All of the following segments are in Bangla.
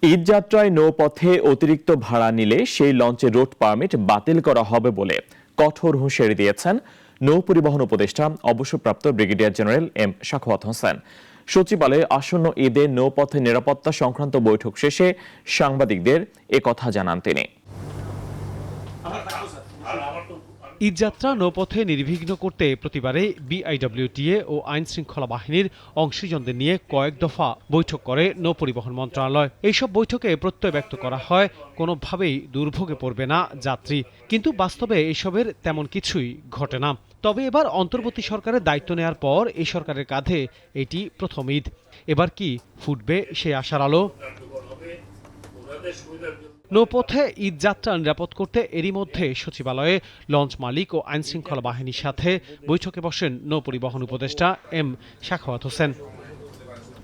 ঈদযাত্রায় নৌপথে অতিরিক্ত ভাড়া নিলে সেই লঞ্চের রুট পারমিট বাতিল করা হবে বলে কঠোর হুঁশিয়ারি দিয়েছেন নৌ পরিবহন উপদেষ্টা অবসরপ্রাপ্ত brigadier general M Sakhawat Hossain. সচিবালয়ে আসন্ন ঈদে নৌপথে নিরাপত্তা সংক্রান্ত বৈঠক শেষে সাংবাদিকদের একথা জানান তিনি। ঈদযাত্রা নৌপথে নির্বিঘ্ন করতে প্রতিবারে বিআইডব্লিউটিএ ও আইন শৃঙ্খলা বাহিনীর অংশীজনদের নিয়ে কয়েক দফা বৈঠক করে নৌ পরিবহন মন্ত্রণালয়। এইসব বৈঠকে প্রত্যয় ব্যক্ত করা হয় কোনোভাবেই দুর্ভোগে পড়বে না যাত্রী, কিন্তু বাস্তবে এসবের তেমন কিছুই ঘটে না। তবে এবার অন্তর্বর্তী সরকারের দায়িত্ব নেওয়ার পর এই সরকারের কাঁধে এটি প্রথম ঈদ। এবার কি ফুটবে সেই আশার আলো? নৌপথে ঈদযাত্রা নিরাপদ করতে এরই মধ্যে সচিবালয়ে লঞ্চ মালিক ও আইনশৃঙ্খলা বাহিনীর সাথে বৈঠকে বসেন নৌ পরিবহন উপদেষ্টা এম সাখাওয়াত হোসেন।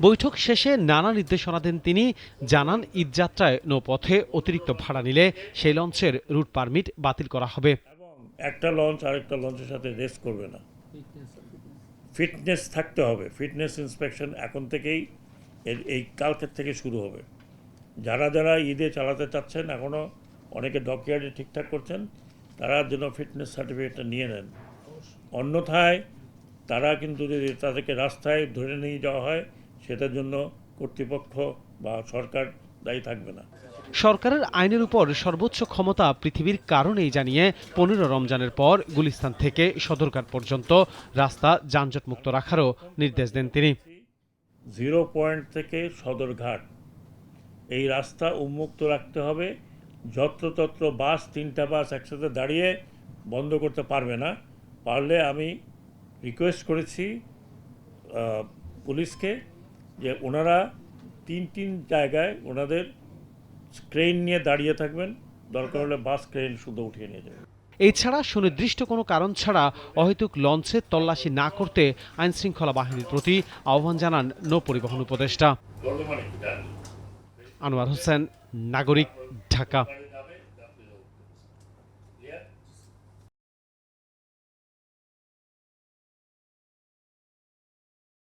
বৈঠক শেষে নানা নির্দেশনা দেন তিনি। জানান, ঈদযাত্রায় নৌপথে অতিরিক্ত ভাড়া নিলে সেই লঞ্চের রুট পারমিট বাতিল করা হবে। একটা লঞ্চ আরেকটা লঞ্চের সাথে রেস করবে না, ফিটনেস থাকতে হবে। ফিটনেস ইন্সপেকশন এখন থেকেই এই কালকের থেকে শুরু হবে। যারা যারা ঈদে চালাতে চাচ্ছেন, এখনও অনেকে ডকইয়ার্ডে ঠিকঠাক করছেন, তারা যেন ফিটনেস সার্টিফিকেটটা নিয়ে নেন। অন্যথায় তারা কিন্তু যদি তাদেরকে রাস্তায় ধরে নিয়ে যাওয়া হয়, সেটার জন্য কর্তৃপক্ষ বা সরকার দায়ী থাকবে না। সরকারের আইনের উপর সর্বোচ্চ ক্ষমতা পৃথিবীর কারণেই জানিয়ে 15 রমজানের পর গুলিস্তান থেকে সদরঘাট পর্যন্ত রাস্তা যানজটমুক্ত রাখারও নির্দেশ দেন তিনি। 0 পয়েন্ট থেকে সদরঘাট এই রাস্তা উন্মুক্ত রাখতে হবে। যত্রতত্র বাস, 3টা বাস একসাথে দাঁড়িয়ে বন্ধ করতে পারবে না। পারলে আমি রিকোয়েস্ট করেছি পুলিশকে যে ওনারা 3 জায়গায় ওনাদের ক্রেন নিয়ে দাঁড়িয়ে থাকবেন, দরকার হলে বাস ক্রেন শুধু উঠিয়ে নিয়ে যাবে। এছাড়া সুনির্দিষ্ট কোনো কারণ ছাড়া অহেতুক লঞ্চে তল্লাশি না করতে আইনশৃঙ্খলা বাহিনীর প্রতি আহ্বান জানান নৌ পরিবহন উপদেষ্টা। আনোয়ার হোসেন, নাগরিক, ঢাকা।